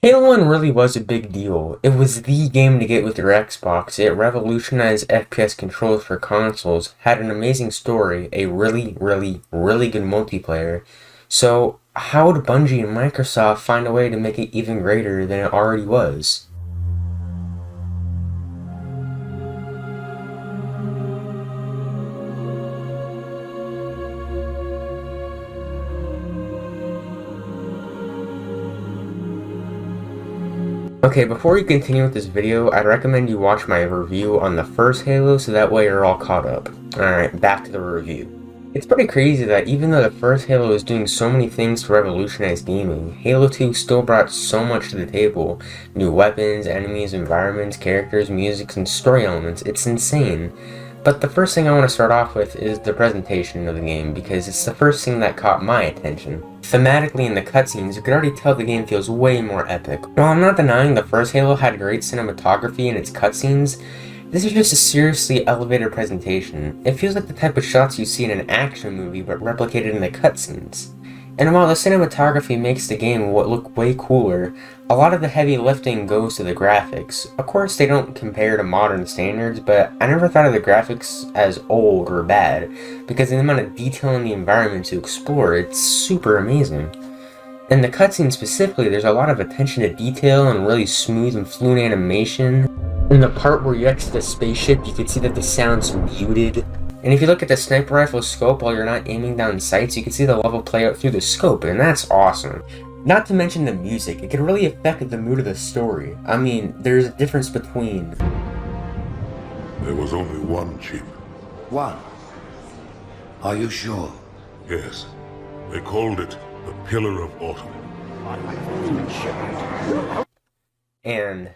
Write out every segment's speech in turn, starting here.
Halo 1 really was a big deal. It was the game to get with your Xbox. It revolutionized FPS controls for consoles, had an amazing story, a really good multiplayer. So, how would Bungie and Microsoft find a way to make it even greater than it already was? Okay, before you continue with this video, I'd recommend you watch my review on the first Halo so that way you're all caught up. Alright, back to the review. It's pretty crazy that even though the first Halo is doing so many things to revolutionize gaming, Halo 2 still brought so much to the table. New weapons, enemies, environments, characters, music, and story elements. It's insane. But the first thing I want to start off with is the presentation of the game, because it's the first thing that caught my attention. Thematically in the cutscenes, you could already tell the game feels way more epic. While I'm not denying the first Halo had great cinematography in its cutscenes, this is just a seriously elevated presentation. It feels like the type of shots you see in an action movie but replicated in the cutscenes. And while the cinematography makes the game look way cooler, a lot of the heavy lifting goes to the graphics. Of course, they don't compare to modern standards, but I never thought of the graphics as old or bad, because the amount of detail in the environment to explore, it's super amazing. In the cutscenes specifically, there's a lot of attention to detail and really smooth and fluid animation. In the part where you exit the spaceship, you can see that the sound's muted. And if you look at the sniper rifle scope while you're not aiming down sights, you can see the level play out through the scope, and that's awesome. Not to mention the music, it can really affect the mood of the story. I mean, there's a difference between... There was only one chip. One? Are you sure? Yes. They called it the Pillar of Autumn. And...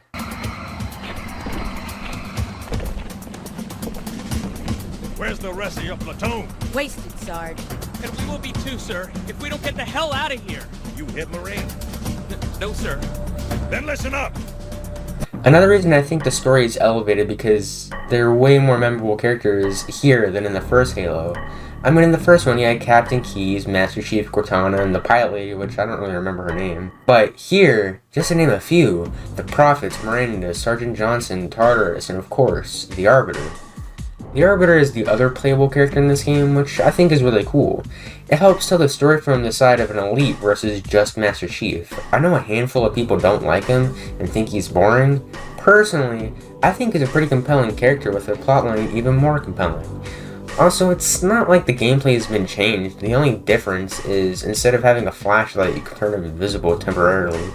Where's the rest of your platoon? Wasted, Sarge. And we will be too, sir, if we don't get the hell out of here. You hit Marine? No, sir. Then listen up. Another reason I think the story is elevated because there are way more memorable characters here than in the first Halo. I mean, in the first one you had Captain Keyes, Master Chief Cortana, and the pilot lady, which I don't really remember her name. But here, just to name a few, the Prophets, Miranda, Sergeant Johnson, Tartarus, and of course, the Arbiter. The Arbiter is the other playable character in this game, which I think is really cool. It helps tell the story from the side of an elite versus just Master Chief. I know a handful of people don't like him and think he's boring. Personally, I think he's a pretty compelling character with a plotline even more compelling. Also, it's not like the gameplay has been changed. The only difference is instead of having a flashlight, you can turn him invisible temporarily.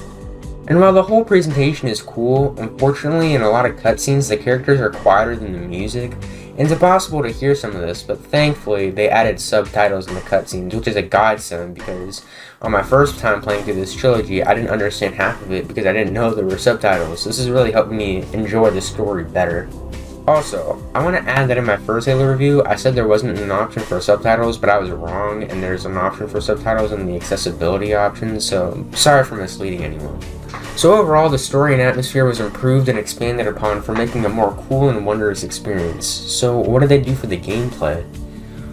And while the whole presentation is cool, unfortunately in a lot of cutscenes the characters are quieter than the music. It's impossible to hear some of this, but thankfully they added subtitles in the cutscenes, which is a godsend because on my first time playing through this trilogy, I didn't understand half of it because I didn't know there were subtitles. This has really helped me enjoy the story better. Also, I want to add that in my first Halo review, I said there wasn't an option for subtitles, but I was wrong, and there's an option for subtitles in the accessibility option, so sorry for misleading anyone. So overall, the story and atmosphere was improved and expanded upon for making a more cool and wondrous experience. So what did they do for the gameplay?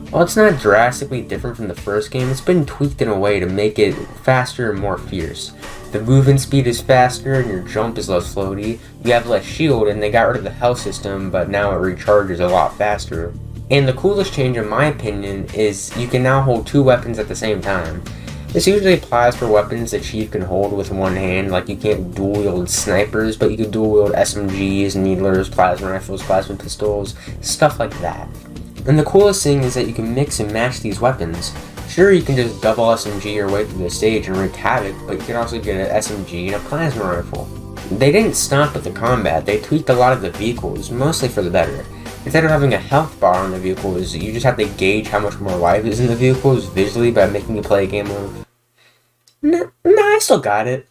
While it's not drastically different from the first game, it's been tweaked in a way to make it faster and more fierce. The movement speed is faster and your jump is less floaty. You have less shield and they got rid of the health system, but now it recharges a lot faster. And the coolest change in my opinion is you can now hold two weapons at the same time. This usually applies for weapons that Chief can hold with one hand, like you can't dual-wield snipers, but you can dual-wield SMGs, needlers, plasma rifles, plasma pistols, stuff like that. And the coolest thing is that you can mix and match these weapons. Sure, you can just double SMG your way through the stage and wreak havoc, but you can also get an SMG and a plasma rifle. They didn't stop with the combat, they tweaked a lot of the vehicles, mostly for the better. Instead of having a health bar on the vehicles, you just have to gauge how much more life is in the vehicles visually by making you play a game of... Nah, I still got it.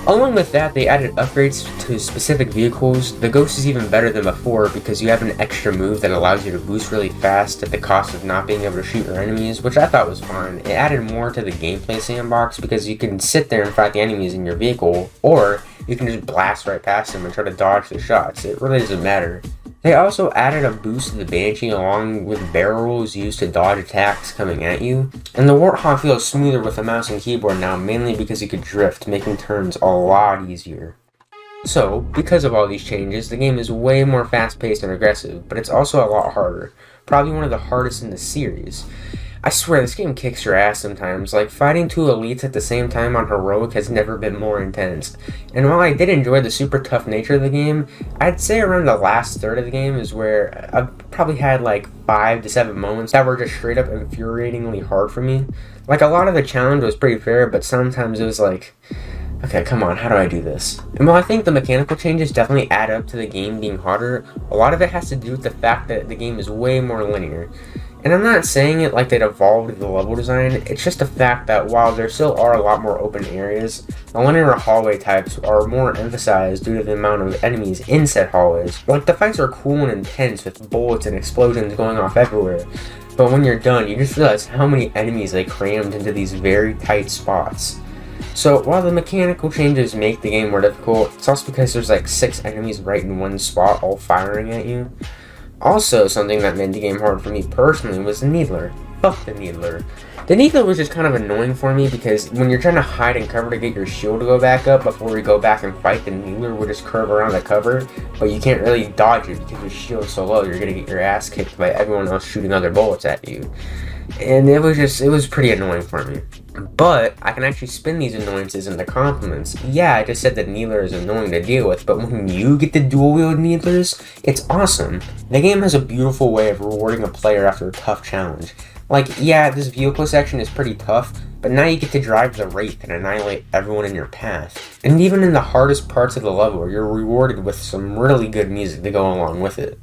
Along with that, they added upgrades to specific vehicles. The Ghost is even better than before because you have an extra move that allows you to boost really fast at the cost of not being able to shoot your enemies, which I thought was fun. It added more to the gameplay sandbox because you can sit there and fight the enemies in your vehicle, or you can just blast right past them and try to dodge the shots. It really doesn't matter. They also added a boost to the Banshee along with barrel rolls used to dodge attacks coming at you, and the Warthog feels smoother with the mouse and keyboard now, mainly because you could drift, making turns a lot easier. So, because of all these changes, the game is way more fast-paced and aggressive, but it's also a lot harder, probably one of the hardest in the series. I swear, this game kicks your ass sometimes. Like, fighting two elites at the same time on Heroic has never been more intense. And while I did enjoy the super tough nature of the game, I'd say around the last third of the game is where I've probably had like 5 to 7 moments that were just straight up infuriatingly hard for me. Like, a lot of the challenge was pretty fair, but sometimes it was like, okay, come on, how do I do this? And while I think the mechanical changes definitely add up to the game being harder, a lot of it has to do with the fact that the game is way more linear. And I'm not saying it like they'd evolved the level design, it's just a fact that while there still are a lot more open areas, the linear hallway types are more emphasized due to the amount of enemies in said hallways. Like, the fights are cool and intense with bullets and explosions going off everywhere, but when you're done, you just realize how many enemies they crammed into these very tight spots. So while the mechanical changes make the game more difficult, it's also because there's like 6 enemies right in one spot all firing at you. Also, something that made the game hard for me personally was the Needler. Fuck the Needler. The Needler was just kind of annoying for me because when you're trying to hide and cover to get your shield to go back up before you go back and fight, the Needler will just curve around the cover, but you can't really dodge it because your shield's so low, you're gonna get your ass kicked by everyone else shooting other bullets at you. And it was pretty annoying for me. But I can actually spin these annoyances into compliments. Yeah, I just said that Needler is annoying to deal with, but when you get to dual wield Needlers, it's awesome. The game has a beautiful way of rewarding a player after a tough challenge. Like, yeah, this vehicle section is pretty tough, but now you get to drive the Wraith and annihilate everyone in your path. And even in the hardest parts of the level, you're rewarded with some really good music to go along with it.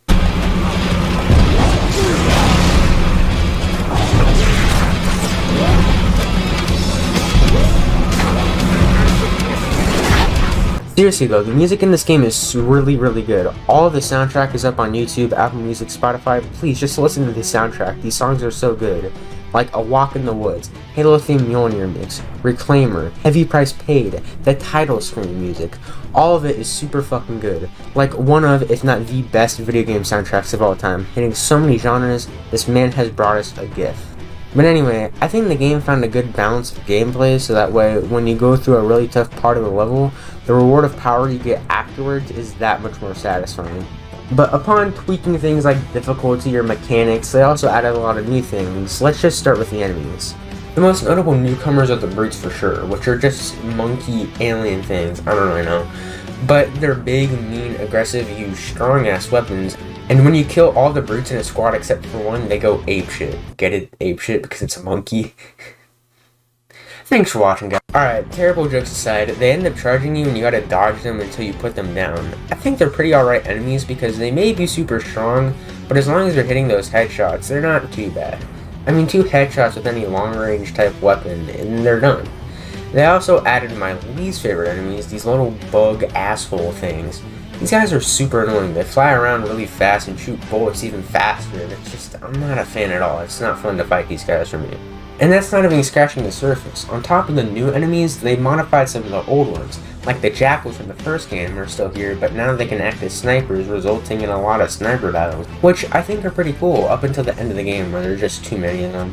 Seriously though, the music in this game is really good. All of the soundtrack is up on YouTube, Apple Music, Spotify. Please just listen to the soundtrack. These songs are so good. Like A Walk in the Woods, Halo theme Mjolnir mix, Reclaimer, Heavy Price Paid, the title screen music. All of it is super fucking good. Like one of, if not the best video game soundtracks of all time. Hitting so many genres, this man has brought us a gift. But anyway, I think the game found a good balance of gameplay so that way when you go through a really tough part of the level, the reward of power you get afterwards is that much more satisfying. But upon tweaking things like difficulty or mechanics, they also added a lot of new things. Let's just start with the enemies. The most notable newcomers are the brutes for sure, which are just monkey alien things, I don't really know. But they're big, mean, aggressive, use strong-ass weapons, and when you kill all the brutes in a squad except for one, they go apeshit. Get it? Apeshit because it's a monkey? Thanks for watching, guys. Alright, terrible jokes aside, they end up charging you and you gotta dodge them until you put them down. I think they're pretty alright enemies because they may be super strong, but as long as they're hitting those headshots, they're not too bad. I mean, 2 headshots with any long-range type weapon, and they're done. They also added my least favorite enemies, these little bug asshole things. These guys are super annoying. They fly around really fast and shoot bullets even faster, and it's just, I'm not a fan at all. It's not fun to fight these guys for me. And that's not even scratching the surface. On top of the new enemies, they modified some of the old ones. Like the jackals from the first game are still here, but now they can act as snipers, resulting in a lot of sniper battles, which I think are pretty cool up until the end of the game where there's just too many of them.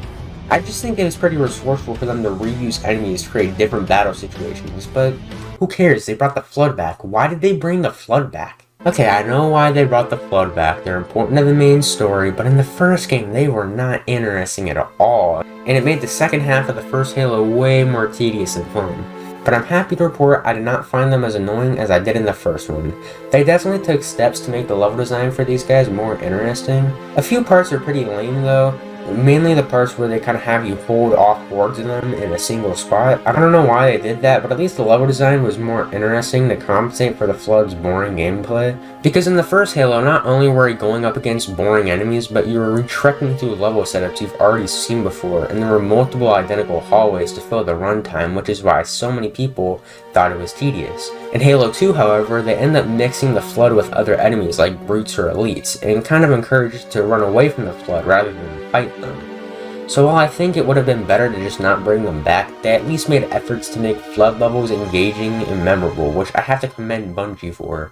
I just think it was pretty resourceful for them to reuse enemies to create different battle situations, but who cares? They brought the Flood back. Why did they bring the Flood back? Okay, I know why they brought the Flood back. They're important to the main story, but in the first game, they were not interesting at all. And it made the second half of the first Halo way more tedious and fun. But I'm happy to report I did not find them as annoying as I did in the first one. They definitely took steps to make the level design for these guys more interesting. A few parts are pretty lame though. Mainly the parts where they kind of have you hold off hordes of them in a single spot. I don't know why they did that, but at least the level design was more interesting to compensate for the Flood's boring gameplay. Because in the first Halo, not only were you going up against boring enemies, but you were retrekking through level setups you've already seen before, and there were multiple identical hallways to fill the runtime, which is why so many people thought it was tedious. In Halo 2, however, they end up mixing the Flood with other enemies like brutes or elites, and kind of encouraged to run away from the Flood rather than fight them. So while I think it would have been better to just not bring them back, they at least made efforts to make Flood levels engaging and memorable, which I have to commend Bungie for.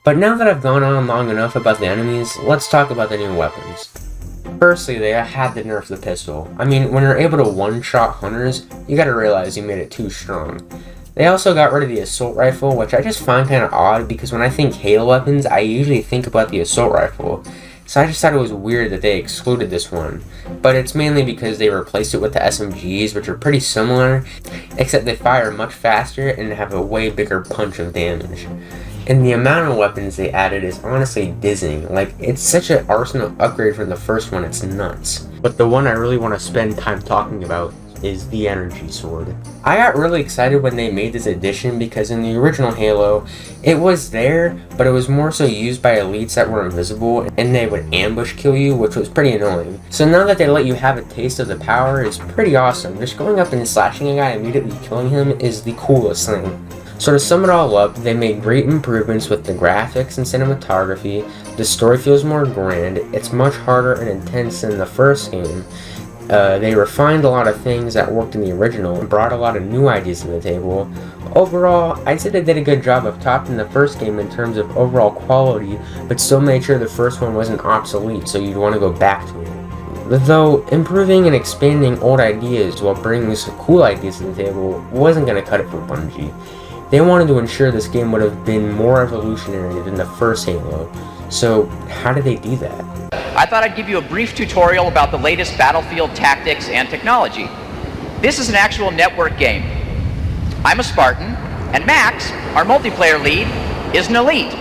But now that I've gone on long enough about the enemies, let's talk about the new weapons. Firstly, they had to nerf the pistol. I mean, when you're able to one-shot hunters, you gotta realize you made it too strong. They also got rid of the assault rifle, which I just find kinda odd because when I think Halo weapons, I usually think about the assault rifle. So I just thought it was weird that they excluded this one. But it's mainly because they replaced it with the SMGs, which are pretty similar, except they fire much faster and have a way bigger punch of damage. And the amount of weapons they added is honestly dizzying. Like, it's such an arsenal upgrade from the first one, it's nuts. But the one I really want to spend time talking about is the energy sword. I got really excited when they made this addition because in the original Halo, it was there, but it was more so used by elites that were invisible and they would ambush kill you, which was pretty annoying. So now that they let you have a taste of the power is pretty awesome. Just going up and slashing a guy and immediately killing him is the coolest thing. So to sum it all up, they made great improvements with the graphics and cinematography, the story feels more grand, it's much harder and intense than the first game. They refined a lot of things that worked in the original and brought a lot of new ideas to the table. Overall, I'd say they did a good job of topping the first game in terms of overall quality, but still made sure the first one wasn't obsolete so you'd want to go back to it. Though improving and expanding old ideas while bringing some cool ideas to the table wasn't going to cut it for Bungie. They wanted to ensure this game would have been more evolutionary than the first Halo. So how did they do that? I thought I'd give you a brief tutorial about the latest battlefield tactics and technology. This is an actual network game. I'm a Spartan, and Max, our multiplayer lead, is an elite.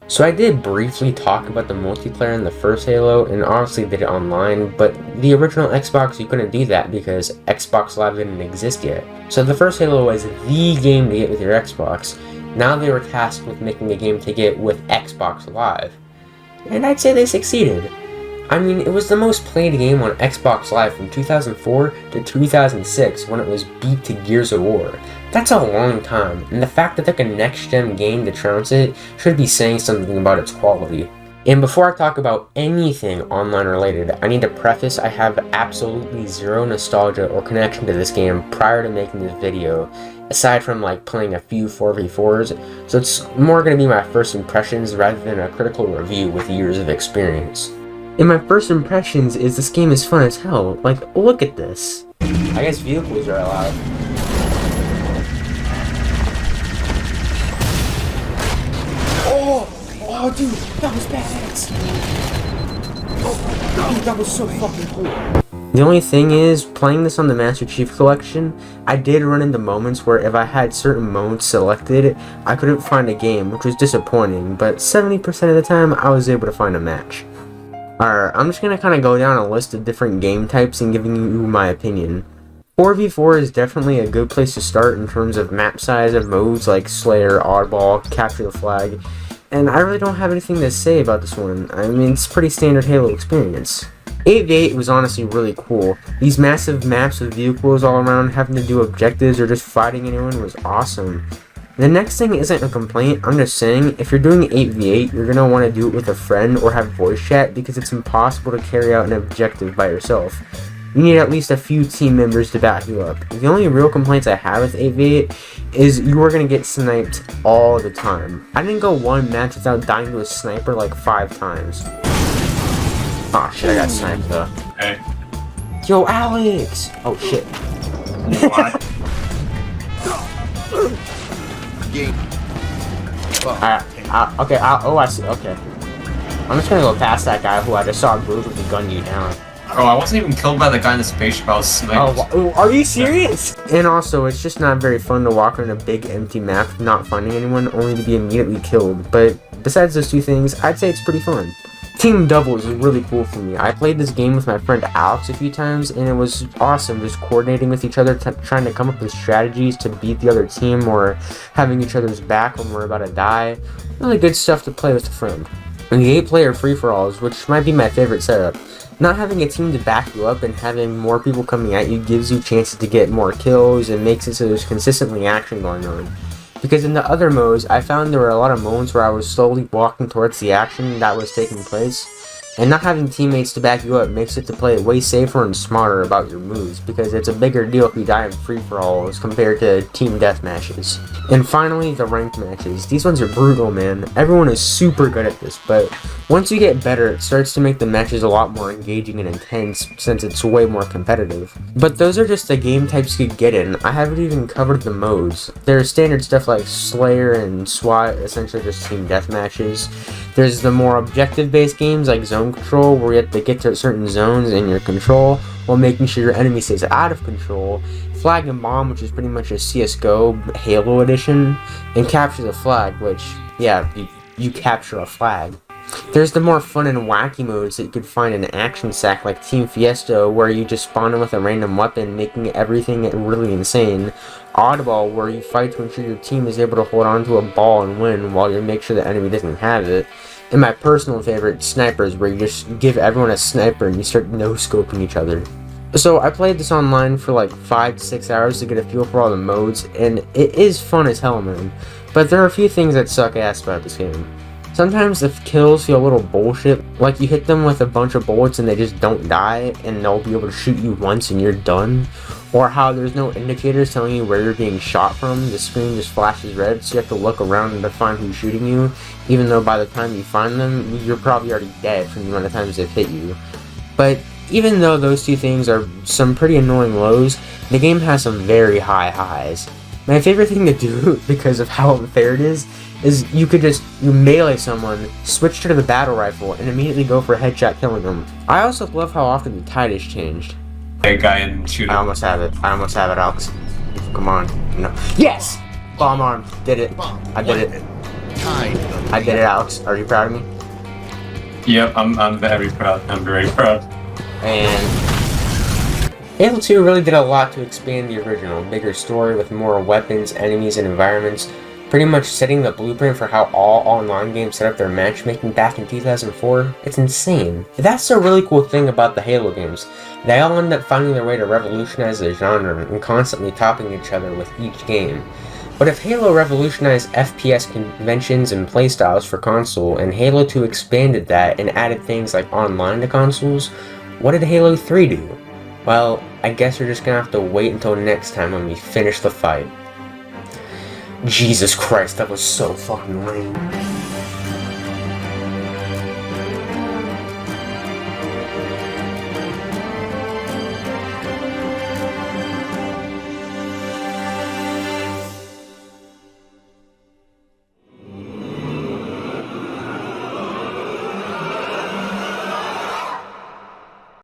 So I did briefly talk about the multiplayer in the first Halo, and obviously did it online, but the original Xbox you couldn't do that because Xbox Live didn't exist yet. So the first Halo was the game to get with your Xbox. Now they were tasked with making a game to get with Xbox Live. And I'd say they succeeded. I mean, it was the most played game on Xbox Live from 2004 to 2006 when it was beat to Gears of War. That's a long time, and the fact that they took a next-gen game to trounce it should be saying something about its quality. And before I talk about anything online related, I need to preface I have absolutely zero nostalgia or connection to this game prior to making this video, aside from like playing a few 4v4s, so it's more going to be my first impressions rather than a critical review with years of experience. And my first impressions is this game is fun as hell. Like, look at this. I guess vehicles are allowed. Oh dude, that was badass. Oh, dude, that was so fucking cool. The only thing is, playing this on the Master Chief Collection, I did run into moments where if I had certain modes selected, I couldn't find a game, which was disappointing, but 70% of the time, I was able to find a match. Alright, I'm just gonna kind of go down a list of different game types and giving you my opinion. 4v4 is definitely a good place to start in terms of map size of modes like Slayer, Oddball, Capture the Flag, and I really don't have anything to say about this one. I mean, it's pretty standard Halo experience. 8v8 was honestly really cool. These massive maps with vehicles all around having to do objectives or just fighting anyone was awesome. The next thing isn't a complaint, I'm just saying, if you're doing 8v8, you're going to want to do it with a friend or have voice chat because it's impossible to carry out an objective by yourself. You need at least a few team members to back you up. The only real complaints I have with 8v8 is you are going to get sniped all the time. I didn't go one match without dying to a sniper like 5 times. Aw shit, I got sniped though. Hey. Yo, Alex! Oh shit. What? Alright, okay, I see, okay. I'm just gonna go past that guy who I just saw brutally gun you down. Oh, I wasn't even killed by the guy in the spaceship, I was sniped. Oh, are you serious? And also, it's just not very fun to walk on a big empty map not finding anyone, only to be immediately killed. But besides those two things, I'd say it's pretty fun. Team doubles is really cool for me. I played this game with my friend Alex a few times, and it was awesome just coordinating with each other, trying to come up with strategies to beat the other team or having each other's back when we're about to die. Really good stuff to play with a friend. And the 8-player free-for-alls, which might be my favorite setup. Not having a team to back you up and having more people coming at you gives you chances to get more kills and makes it so there's consistently action going on. Because in the other modes, I found there were a lot of moments where I was slowly walking towards the action that was taking place. And not having teammates to back you up makes it to play way safer and smarter about your moves, because it's a bigger deal if you die in free-for-alls compared to team deathmatches. And finally, the ranked matches. These ones are brutal, man. Everyone is super good at this, but once you get better, it starts to make the matches a lot more engaging and intense, since it's way more competitive. But those are just the game types you get in. I haven't even covered the modes. There's standard stuff like Slayer and SWAT, essentially just team deathmatches. There's the more objective-based games like Zone Control, where you have to get to certain zones in your control while making sure your enemy stays out of control. Flag and Bomb, which is pretty much a CSGO Halo edition, and Capture the Flag, which, yeah, you capture a flag. There's the more fun and wacky modes that you could find in Action Sack like Team Fiesta, where you just spawn in with a random weapon, making everything really insane. Oddball, where you fight to ensure your team is able to hold on to a ball and win while you make sure the enemy doesn't have it. And my personal favorite, Snipers, where you just give everyone a sniper and you start no-scoping each other. So I played this online for like 5 to 6 hours to get a feel for all the modes, and it is fun as hell, man. But there are a few things that suck ass about this game. Sometimes the kills feel a little bullshit, like you hit them with a bunch of bullets and they just don't die, and they'll be able to shoot you once and you're done. Or how there's no indicators telling you where you're being shot from, the screen just flashes red, so you have to look around to find who's shooting you, even though by the time you find them, you're probably already dead from the amount of times they've hit you. But even though those two things are some pretty annoying lows, the game has some very high highs. My favorite thing to do, because of how unfair it is you could just melee someone, switch to the battle rifle, and immediately go for a headshot killing them. I also love how often the tide has changed. A guy and shoot him. I almost have it, Alex. Come on. No. Yes! Bomb arm. Did it. I did it. I did it, Alex. Are you proud of me? Yep, I'm very proud. I'm very proud. And Halo 2 really did a lot to expand the original. Bigger story with more weapons, enemies, and environments. Pretty much setting the blueprint for how all online games set up their matchmaking back in 2004. It's insane. That's the really cool thing about the Halo games. They all end up finding their way to revolutionize the genre and constantly topping each other with each game. But if Halo revolutionized FPS conventions and playstyles for console, and Halo 2 expanded that and added things like online to consoles, what did Halo 3 do? Well, I guess you're just gonna have to wait until next time when we finish the fight. Jesus Christ, that was so fucking lame.